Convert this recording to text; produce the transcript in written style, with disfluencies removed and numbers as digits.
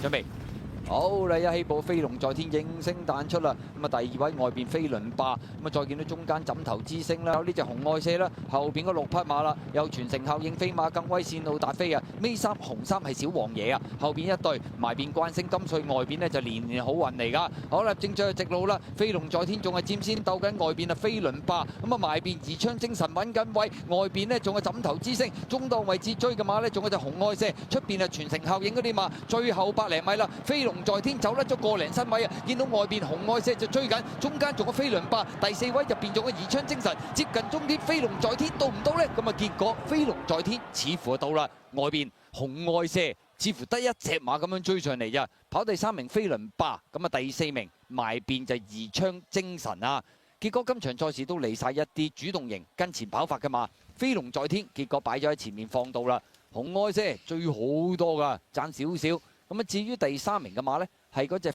準備。好啦，一起步飛龍在天應聲彈出啦。咁啊，第二位外邊飛輪霸，咁啊再見到中間枕頭之星啦，有呢隻紅愛射啦，後邊嗰6匹馬啦，有傳承效應飛馬更威線路達飛啊，尾三紅衫係小王爺啊，後邊一隊埋邊慣星金穗，外邊呢就年年好運嚟㗎。好啦，正在直路啦，飛龍在天仲係佔先鬥緊外邊啊飛輪霸，咁啊埋邊宜昌精神揾緊位，外邊呢仲係枕頭之星，中檔位置追嘅馬呢仲有隻紅愛射，出邊係傳承效應嗰啲馬，最後100零米啦，飛龍在天走甩咗個零身位啊！見到外邊紅愛射就追緊，中間仲有飛輪霸，第4位入邊仲有宜昌精神，接近終點飛龍在天到唔到呢？咁啊結果飛龍在天似乎到啦，外邊紅愛射似乎得一隻馬咁樣追上嚟咋，跑第3名飛輪霸，咁啊第4名埋邊就宜昌精神啊！結果今場賽事都嚟晒一啲主動型跟前跑法嘅馬，飛龍在天結果擺咗喺前面放到啦，紅愛射追好多㗎，爭少少。咁啊，至於第3名嘅馬呢，係嗰隻